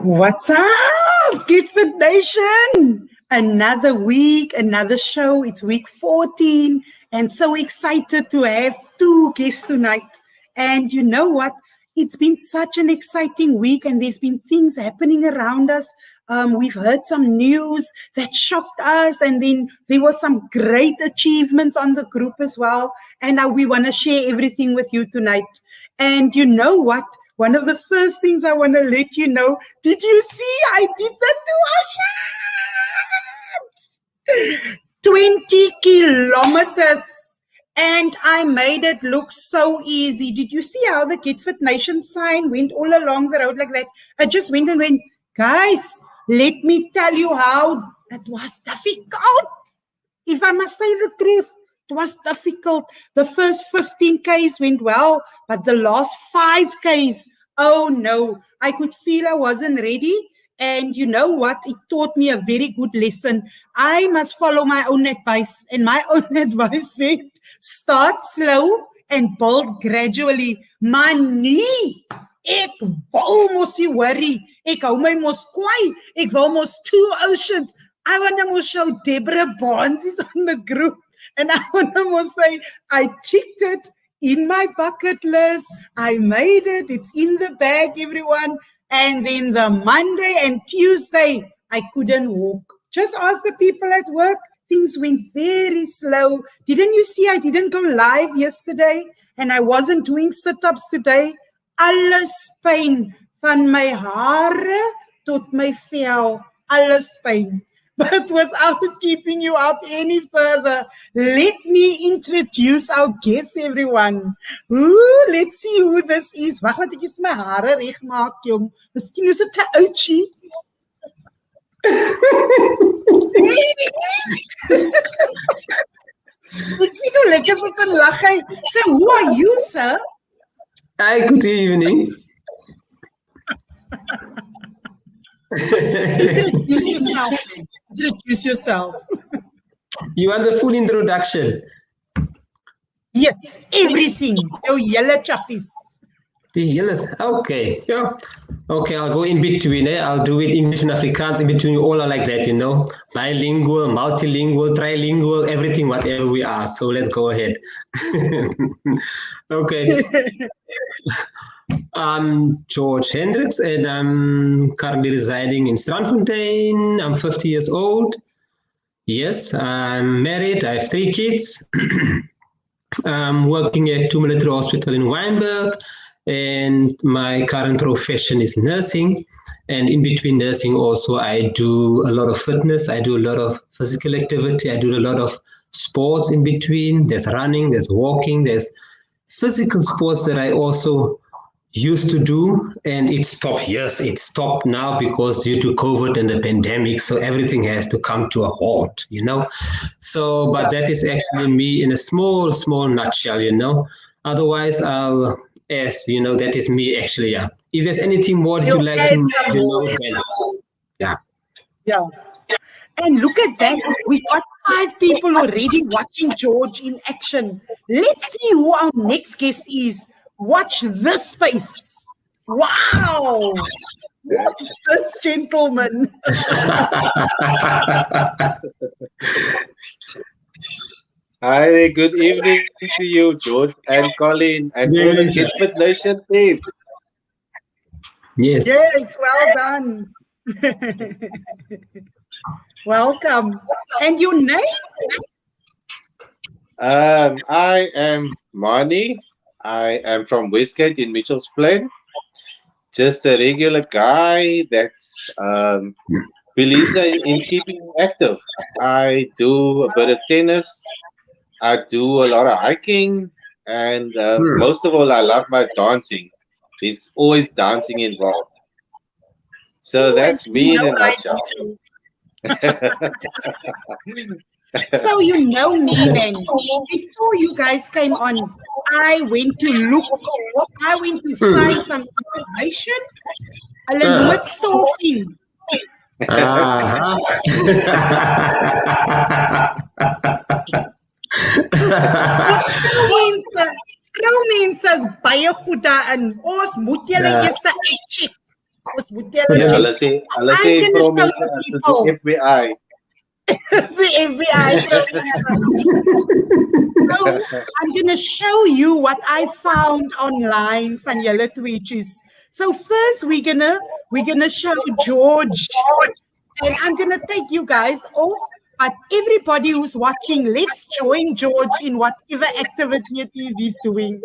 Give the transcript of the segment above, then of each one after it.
What's up, GETFITNATION? Another week, another show. It's week 14, and so excited to have two guests tonight. And you know what? It's been such an exciting week, and there's been things happening around us. We've heard some news that shocked us, and then there were some great achievements on the group as well. And we want to share everything with you tonight. And you know what? One of the first things I want to let you know, did you see I did that to Asha? 20 kilometers. And I made it look so easy. Did you see how the GETFITNATION sign went all along the road like that? I just went and went, guys, let me tell you how it was difficult. If I must say the truth, it was difficult. The first 15 Ks went well, but the last 5 Ks, oh no, I could feel I wasn't ready. And you know what? It taught me a very good lesson. I must follow my own advice. And my own advice said, start slow and build gradually. My knee, ek wil mos nie worry. Ek hou my mos kwaai. Ek wil mos 2 oceans. I want to mos show Deborah Barnes is on the group. And I want to say, I checked it in my bucket list. I made it. It's in the bag, everyone. And then the Monday and Tuesday, I couldn't walk. Just ask the people at work. Things went very slow. Didn't you see I didn't go live yesterday? And I wasn't doing sit-ups today. Alles pyn. Van my hare tot my vel. Alles pyn. But without keeping you up any further, let me introduce our guest, everyone. Ooh, let's see who this is. Wag, wat ek is my hare reg maak, jong. Miskien is dit 'n oudjie. Ek sien hoe lekker sy kan lag. So, who are you, sir? Hi, good evening. Introduce yourself. Introduce yourself. You want the full introduction? Yes, everything. Your yellow chappies. The yellows. Okay. Yeah. Okay, I'll go in between. I'll do it English and Afrikaans in between. All are like that, you know. Bilingual, multilingual, trilingual, everything, whatever we are. So let's go ahead. Okay. I'm George Hendricks, and I'm currently residing in Strandfontein. I'm 50 years old. Yes, I'm married. I have 3 kids. I'm working at 2 Military Hospital in Wynberg, and my current profession is nursing. And in between nursing also, I do a lot of fitness. I do a lot of physical activity. I do a lot of sports in between. There's running, there's walking, there's physical sports that I also used to do, and it stopped. Yes, it stopped now because due to COVID and the pandemic, so everything has to come to a halt, you know. So, but that is actually me in a small nutshell, you know. Otherwise, I'll ask, you know, that is me actually, yeah. If there's anything more that you'd like to know, then, yeah. Yeah. And look at that. We got 5 people already watching George in action. Let's see who our next guest is. Watch this space. Wow. What's this gentleman? Hi, good evening to you, George and Colin, and all the GETFITNATION teams. Yes. Yes, well done. Welcome. And your name? I am Mani. I am from Westgate in Mitchell's Plain. Just a regular guy that believes in keeping active. I do a bit of tennis. I do a lot of hiking. And most of all, I love my dancing. There's always dancing involved. So that's me in a nutshell. So you know me, man. Before you guys came on, I went to look. I went to find some information. I learned what stalking. Vroumense is baie goed daarin. Ons moet julle eers uitcheck. Ons moet tell So hulle then- Hulle sê I'm gonna pro show mense the as dis people. die FBI. See FBI. So I'm gonna show you what I found online van julle tweetjies. So first we're gonna show George. And I'm gonna take you guys off. But everybody who's watching, let's join George in whatever activity it is he's doing.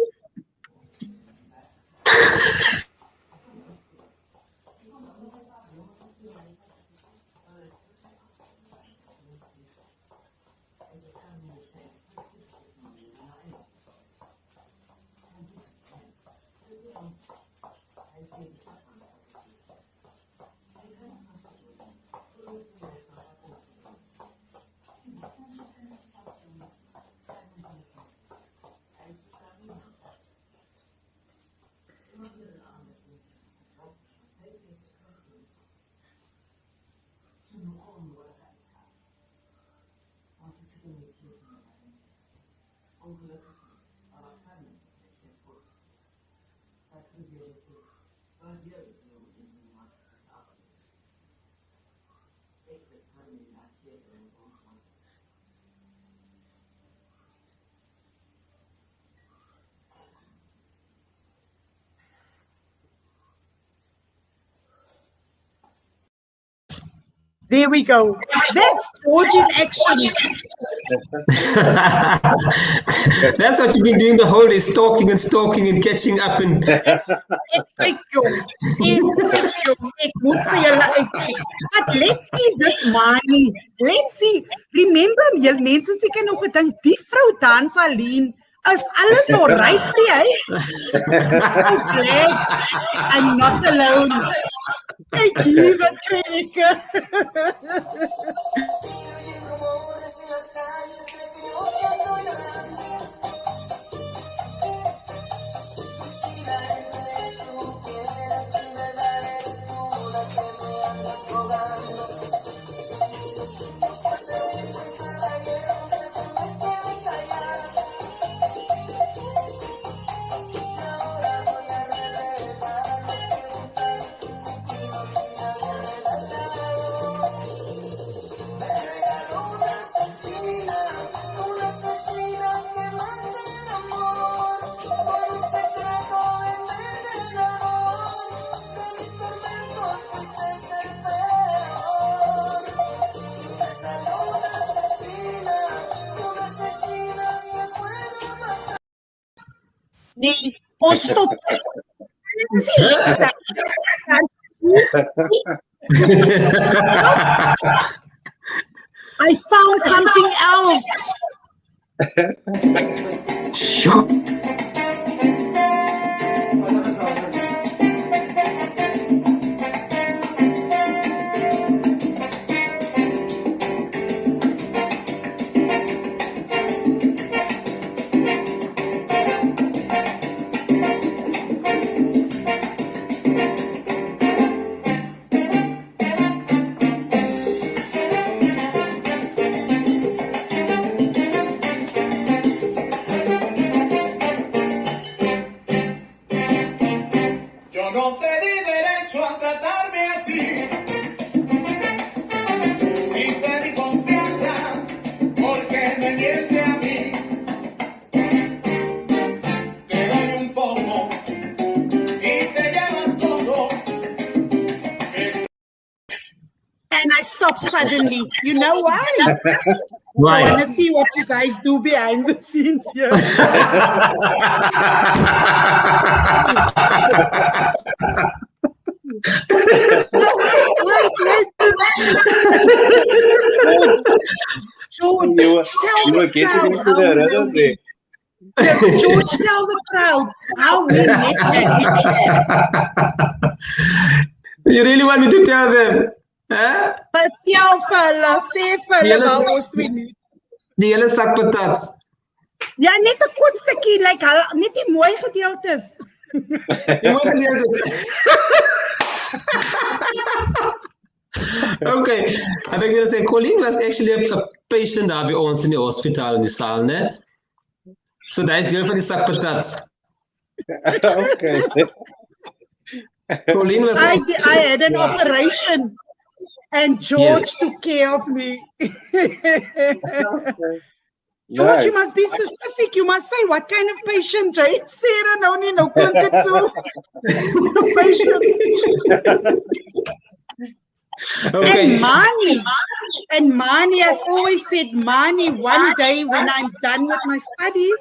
There we go. That's George in action. That's what you've been doing the whole day, stalking and catching up and Kyk jong. Ek moet vir julle uitkyk. But let's see this money. Let's see. Remember, julle mense seker nog gedink die vrou dans alleen. Is alles alright vir die huis? I'm glad I'm not alone. Kyk hier wat kry ek. Nee, ons stop. I found something else. Sure. And I stopped suddenly. You know why? Why? I want to see what you guys do behind the scenes here. George, You were getting into the rhythm there. Yes, George, tell the crowd how we met. You really want me to tell them? Huh? But tell fella, say fella, Julle- waar ons twee nie. Die hele sak patats. Ja, net 'n kort stukkie, like net die mooi gedeeltes. Die mooi gedeeltes. Okay, en ek wil sê Colleen was actually a patient daar by ons in die hospitaal in die saal, né? So dat is deel van die sak patats. Okay. Pauline was. I had an operation, and George took care of me. George, you Nice. must be specific. You must say what kind of patient, Jay. Sarah, no, no, klink it so. Patient. Okay. And Mani, I've always said, Mani, one day when I'm done with my studies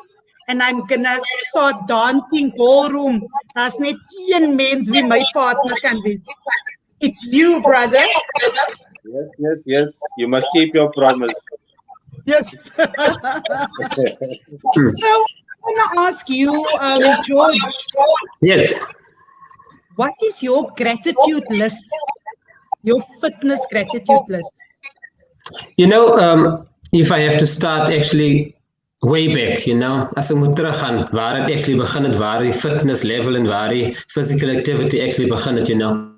and I'm gonna start dancing ballroom, daar's net een mens wie my partner kan wees. It's you, brother. Yes. You must keep your promise. Yes. So I want to ask you, George. Yes. What is your gratitude list? Your fitness gratitude list? You know, if I have to start actually way back, you know, as ek moet teruggaan, waar het actually begin het, waar die fitness level en waar die physical activity actually begin het, you know.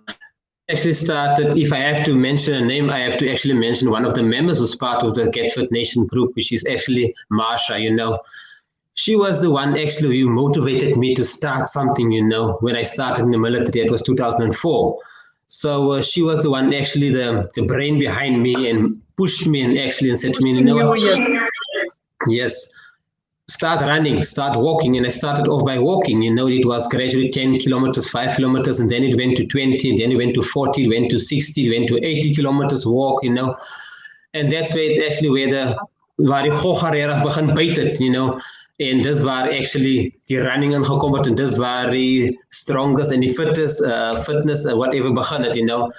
Actually started, if I have to mention a name, I have to actually mention one of the members who's part of the GETFITNATION group, which is actually Marsha, you know. She was the one actually who motivated me to start something, you know, when I started in the military. It was 2004. So she was the one actually the brain behind me and pushed me and said to me, you know, yes, start running, start walking. And I started off by walking, you know, it was gradually 10 kilometers, 5 kilometers, and then it went to 20, and then it went to 40, it went to 60, it went to 80 kilometers walk, you know. And that's where it actually waar die gogga begin byt het, you know. En dis waar actually die running ingekom het en dis waar die strongest en die fittest fitness whatever begin het, you know.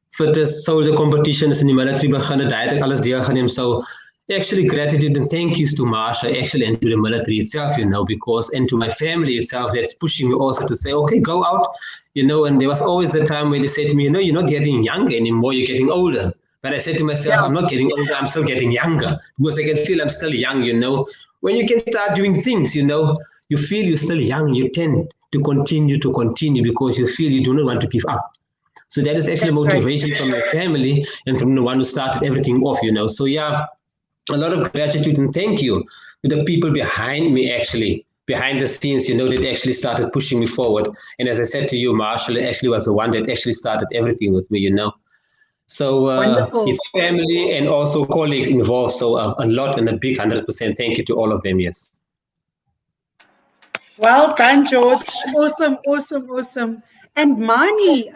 Fittest soldier competitions in die military begin het, daai het ek alles deelgeneem. So actually gratitude and thank yous to Marsha actually and to the military itself, you know, because and to my family itself that's pushing me also to say, okay, go out, you know. And there was always the time where they said to me, you know, you're not getting younger anymore, you're getting older. But I said to myself, I'm not getting older, I'm still getting younger because I can feel I'm still young, you know. When you can start doing things, you know, you feel you're still young, you tend to continue because you feel you do not want to give up. So that is actually motivation from my family and from the one who started everything off, you know. So yeah, a lot of gratitude and thank you to the people behind me, actually, behind the scenes, you know, that actually started pushing me forward. And as I said to you, Marshall actually was the one that actually started everything with me, you know. So it's family and also colleagues involved. So a lot and a big 100% thank you to all of them. Yes. Well done, George. Awesome. And Mani,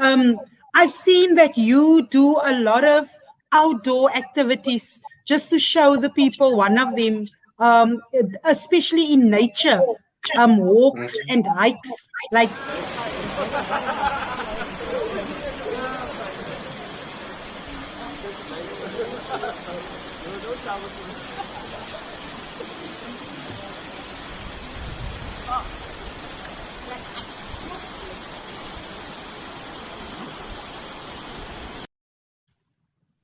I've seen that you do a lot of outdoor activities just to show the people. One of them, especially in nature, walks and hikes, like.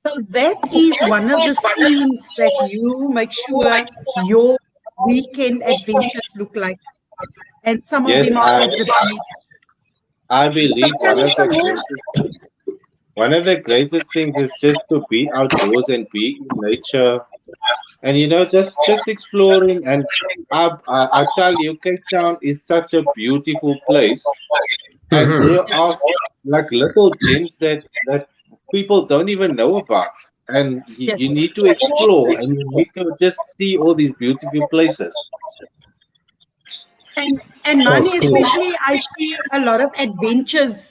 So that is one of the scenes that you make sure your weekend adventures look like. And some of them are at the beach. I believe one of the greatest things is just to be outdoors and be in nature, and you know, just exploring. And I tell you, Cape Town is such a beautiful place, and there are like little gems that people don't even know about, and you need to explore and you need to just see all these beautiful places. And Mani, especially, I see a lot of adventures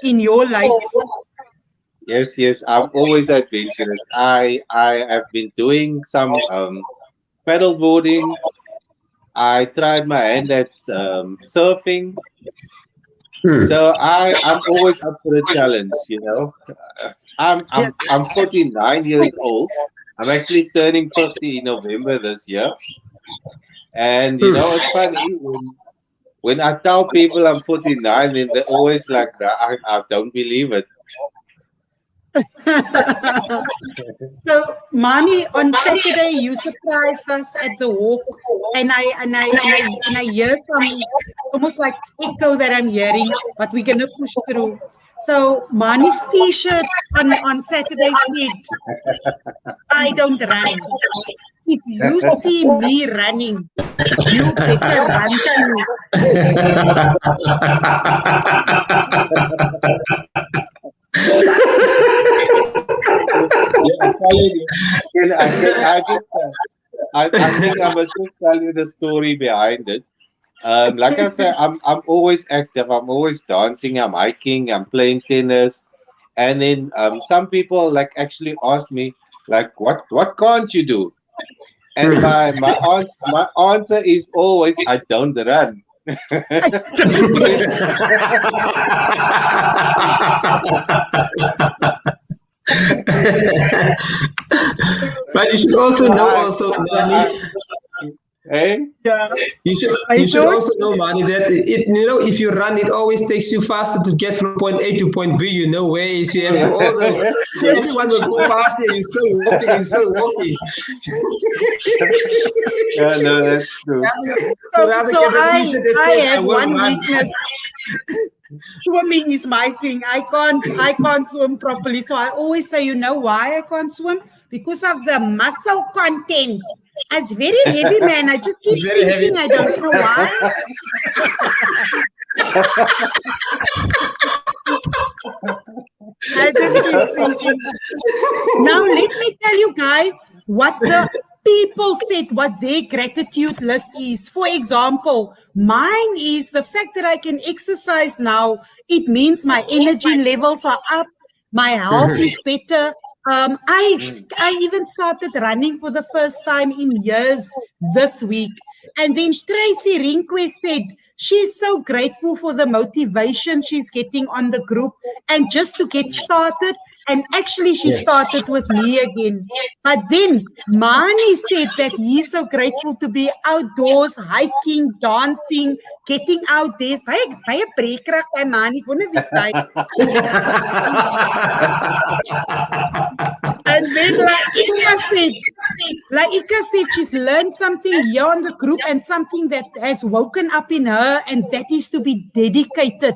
in your life. Yes, I'm always adventurous. I have been doing some paddle boarding. I tried my hand at surfing. So I'm always up for a challenge, you know. I'm 49 years old. I'm actually turning 50 in November this year. And you know, it's funny when I tell people I'm 49, then they're always like, I don't believe it. So Mani, on Saturday you surprised us at the walk, and I hear some almost like echo that I'm hearing, but we're gonna push through. So Mani's t-shirt on Saturday said, "I don't run. If you see me running, you better run too." I think I must just tell you the story behind it. Like I said, I'm always active. I'm always dancing. I'm hiking. I'm playing tennis. And then some people like actually ask me like, what can't you do? And my answer is always, I don't run. But you should also know, Mani, Hey? Yeah. you should also know, Mani, that if you run, it always takes you faster to get from point A to point B. Ways you have to everyone will go faster. You're still walking. You're still walking. Yeah, no, that's true. So rather get a I t-shirt that I says, have will one run. weakness. Swimming is my thing. I can't swim properly. So I always say, you know why I can't swim? Because of the muscle content. It's very heavy, man. I just keep It's very heavy. thinking, I don't know why. I just keep thinking. Now let me tell you guys what the people said, what their gratitude list is. For example, mine is the fact that I can exercise now. It means my energy levels are up, my health is better. I even started running for the first time in years this week. And then Tracy Rinque said she's so grateful for the motivation she's getting on the group and just to get started. And actually, she started with me again. But then Mani said that he's so grateful to be outdoors, hiking, dancing, getting out there. By a breaker, Mani, wonder this time. And then Laika said she's learned something here on the group and something that has woken up in her, and that is to be dedicated.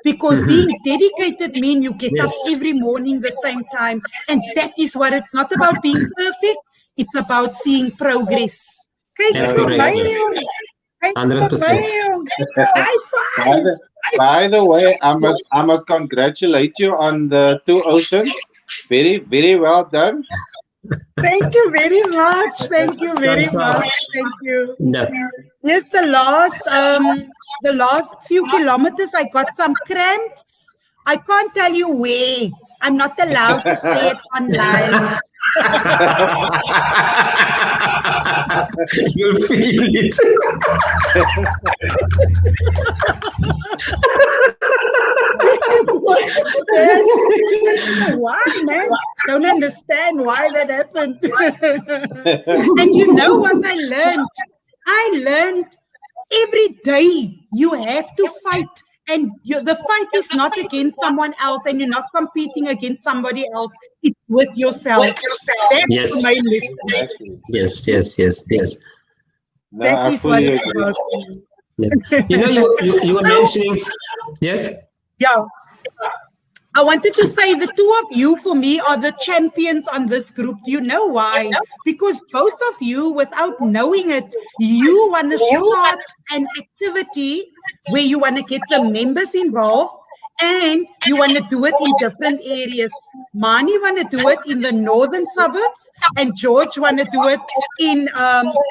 Because being dedicated means you get up every morning the same time. And that is what it's not about being perfect. It's about seeing progress. That's correct. 100%. By the way, I must congratulate you on the 2 oceans. Very, very well done. Thank you very much. Thank you very much. Thank you. No. Yes, the last few kilometers, I got some cramps. I can't tell you where. I'm not allowed to say it online. You'll feel it. Why, man? Don't understand why that happened. And you know what I learned? I learned every day you have to fight. And the fight is not against someone else, and you're not competing against somebody else. It's with yourself. That's my lesson. Yes. No, That I is what fully it's agree. about. Yeah. You were mentioning. Yes. Yeah. I wanted to say the two of you for me are the champions on this group. Do you know why? Because both of you, without knowing it, you want to start an activity where you want to get the members involved and you want to do it in different areas. Mani want to do it in the northern suburbs and George want to do it in,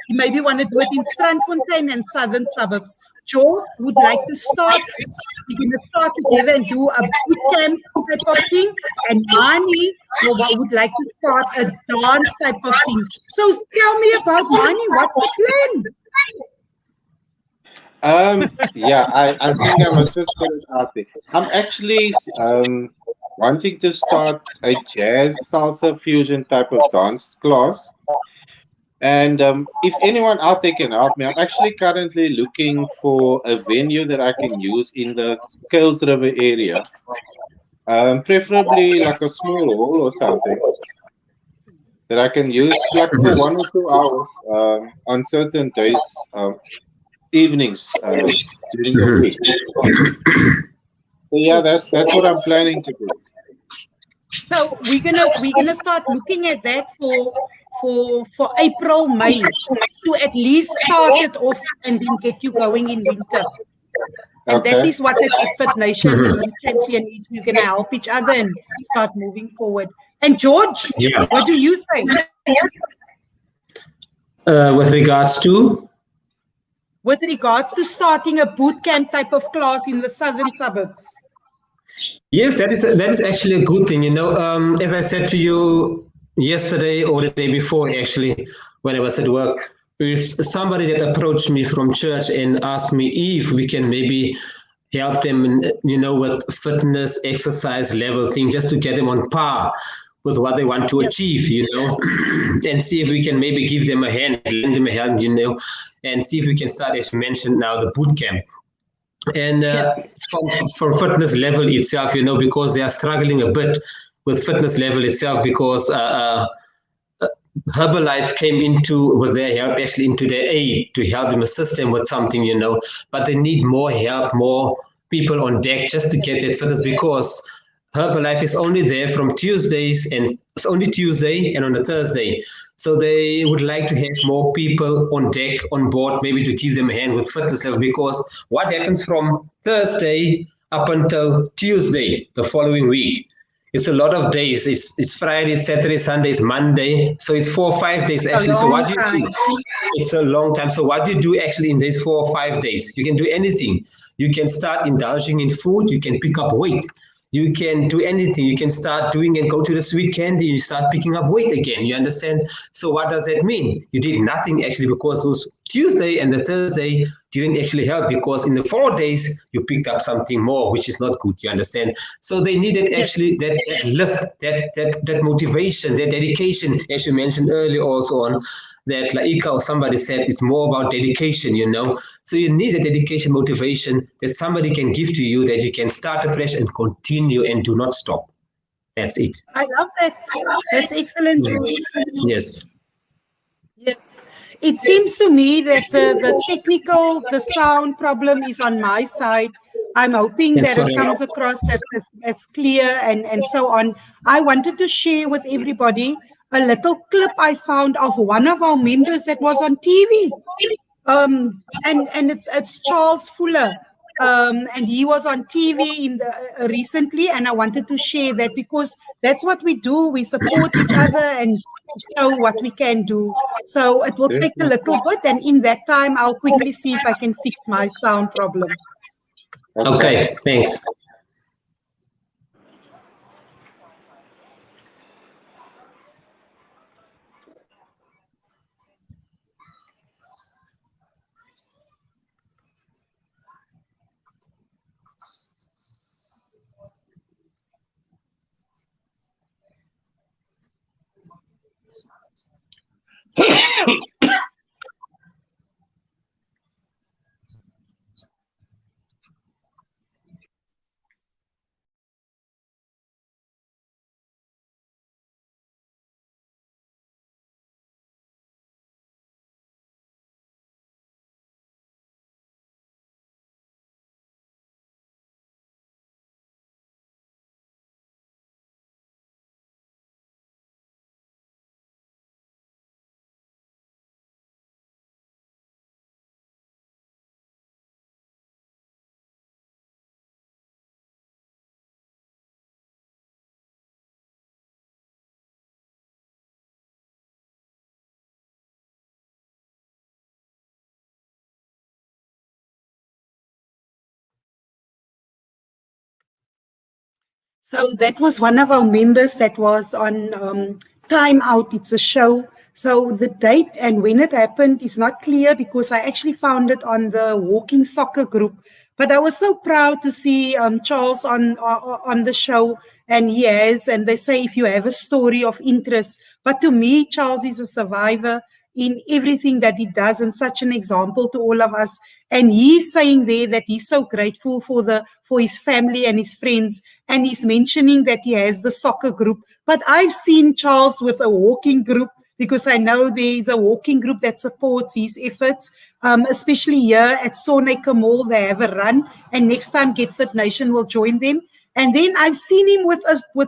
maybe want to do it in Strandfontein and southern suburbs. George would like to start, we're going to start together and do a boot camp type of thing. And Mani would like to start a dance type of thing. So tell me about Mani, what's the plan? I think I must just put it out there. I'm actually wanting to start a jazz salsa fusion type of dance class. And if anyone out there can help me, I'm actually currently looking for a venue that I can use in the Kuils River area. Preferably like a small hall or something that I can use like for 1 or 2 hours on certain days, evenings during the week. So yeah, that's what I'm planning to do. So we're gonna start looking at that for April, May to at least start it off and then get you going in winter. And that Okay. is what the GetFit Nation champion is. We're going to help each other and start moving forward. And George, Yeah. what do you say? With regards to? With regards to starting a boot camp type of class in the southern suburbs. Yes, that is actually a good thing. As I said to you yesterday or the day before, actually, when I was at work, with somebody that approached me from church and asked me if we can maybe help them, with fitness, exercise level thing, just to get them on par with what they want to achieve, and see if we can maybe give them a hand, lend them a hand, and see if we can start, as you mentioned now, the boot camp. And from fitness level itself, because they are struggling a bit with fitness level itself, because Herbalife came with their help, actually into their aid to help them, assist them with something, but they need more help, more people on deck just to get that fitness, because Herbalife is only there from Tuesdays, and it's only Tuesday and on a Thursday. So they would like to have more people on deck, on board, maybe to give them a hand with fitness level, because what happens from Thursday up until Tuesday the following week, it's a lot of days. It's Friday, Saturday, Sunday, it's Monday. So it's 4 or 5 days actually. So what do you do? It's a long time. So what do you do actually in these 4 or 5 days? You can do anything. You can start indulging in food. You can pick up weight. You can do anything. You can start doing and go to the sweet candy. You start picking up weight again. You understand? So what does that mean? You did nothing actually, because those Tuesday and the Thursday didn't actually help, because in the 4 days you picked up something more, which is not good. You understand? So they needed actually that lift, that motivation, that dedication, as you mentioned earlier also on. That Laika or somebody said, it's more about dedication, So you need a dedication, motivation that somebody can give to you, that you can start afresh and continue and do not stop. That's it. I love that. That's excellent. Yes. Yes. It seems to me that the sound problem is on my side. I'm hoping that it comes across as clear and so on. I wanted to share with everybody a little clip I found of one of our members that was on TV. And it's Charles Fuller. And he was on TV recently, and I wanted to share that because that's what we do. We support each other and show what we can do. So it will take a little bit, and in that time, I'll quickly see if I can fix my sound problem. Okay, thanks. So that was one of our members that was on Time Out. It's a show. So the date and when it happened is not clear because I actually found it on the Walking Soccer group. But I was so proud to see Charles on the show, and he has. And they say if you have a story of interest, but to me, Charles is a survivor in everything that he does and such an example to all of us. And he's saying there that he's so grateful for his family and his friends, and he's mentioning that he has the soccer group. But I've seen Charles with a walking group, because I know there is a walking group that supports his efforts, especially here at Sonneke Mall. They have a run, and next time Get Fit Nation will join them. And then I've seen him with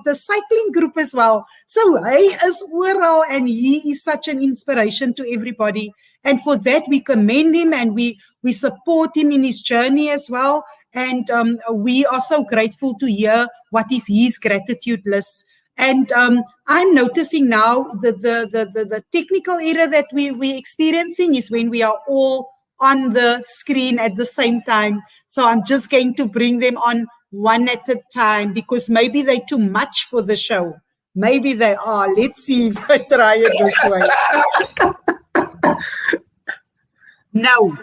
the cycling group as well. So he is oral, and he is such an inspiration to everybody. And for that, we commend him and we support him in his journey as well. And we are so grateful to hear what is his gratitude list. And I'm noticing now the technical error that we're experiencing is when we are all on the screen at the same time. So I'm just going to bring them on one at a time because maybe they're too much for the show. Maybe they are. Let's see if I try it this way. No,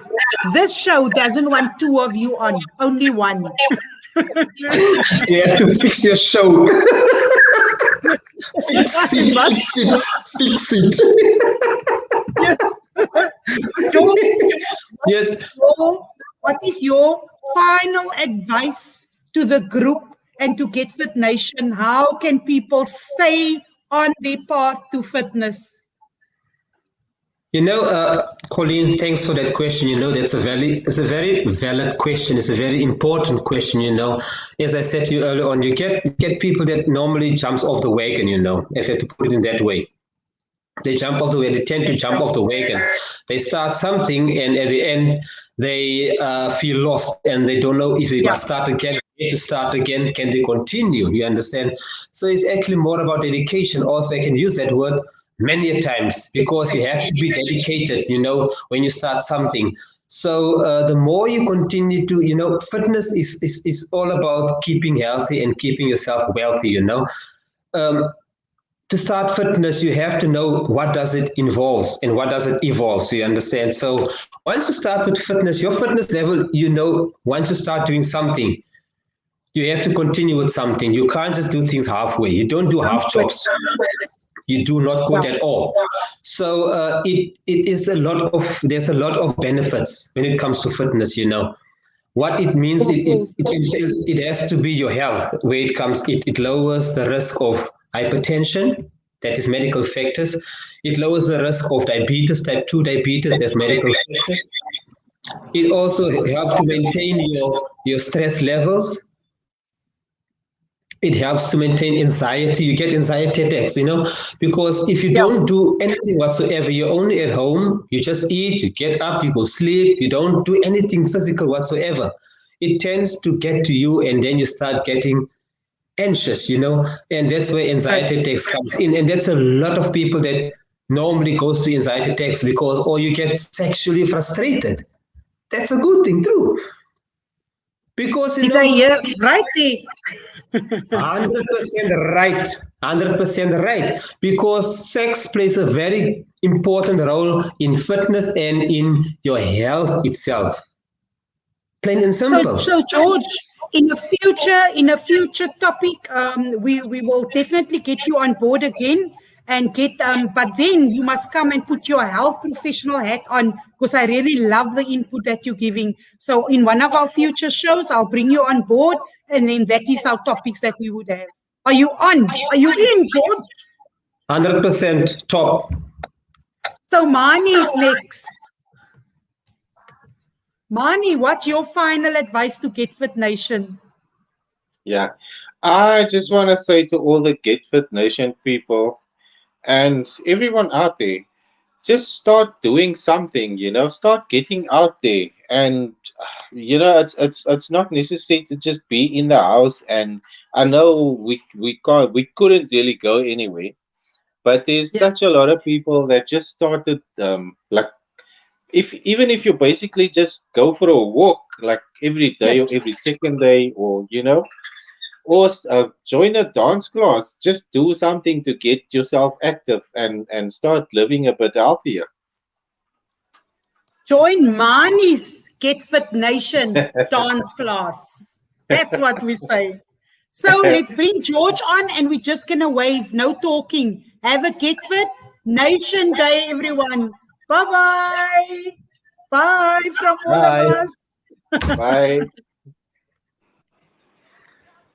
this show doesn't want two of you on, only one. You have to fix your show. Fix it. Yes. What is your final advice to the group and to Get Fit Nation? How can people stay on their path to fitness? Colleen, thanks for that question. It's a very valid question. It's a very important question. As I said to you earlier on, you get people that normally jumps off the wagon. If you have to put it in that way, they jump off the wagon. They tend to jump off the wagon. They start something, and at the end, they feel lost, and they don't know if they must start again. To start again, can they continue? You understand? So it's actually more about dedication. Also, I can use that word many a times because you have to be dedicated, when you start something. So the more you continue to, fitness is all about keeping healthy and keeping yourself wealthy, to start fitness, you have to know what does it involve and what does it evolve. So you understand. So once you start with fitness, your fitness level, once you start doing something, you have to continue with something. You can't just do things halfway. You don't do half jobs. You do not good at all. So there's a lot of benefits when it comes to fitness. What it means, it has to be your health. Where it lowers the risk of hypertension, that is medical factors. It lowers the risk of diabetes, type 2 diabetes, that's medical factors. It also helps to maintain your stress levels. It helps to maintain anxiety. You get anxiety attacks, because if you don't do anything whatsoever, you're only at home, you just eat, you get up, you go sleep, you don't do anything physical whatsoever. It tends to get to you, and then you start getting anxious, and that's where anxiety attacks comes in. And that's a lot of people that normally goes to anxiety attacks or you get sexually frustrated. That's a good thing too. Because right there. 100% right. 100% right. Because sex plays a very important role in fitness and in your health itself. Plain and simple. So George, in a future topic, we will definitely get you on board again and but then you must come and put your health professional hat on because I really love the input that you're giving. So in one of our future shows, I'll bring you on board, and then that is our topics that we would have. Are you on? Are you in, George? 100% top. So Mani is next. Mani, what's your final advice to Get Fit Nation? Yeah, I just want to say to all the Get Fit Nation people and everyone out there, just start doing something, start getting out there. And it's not necessary to just be in the house. And I know we couldn't really go anywhere, but there's such a lot of people that just started even if you basically just go for a walk like every day or every second day, or or join a dance class, just do something to get yourself active and start living a bit healthier. Join Mani's Get Fit Nation dance class. That's what we say. So let's bring George on, and we're just going to wave, no talking. Have a Get Fit Nation day, everyone. Bye-bye. Bye from all of us. Bye.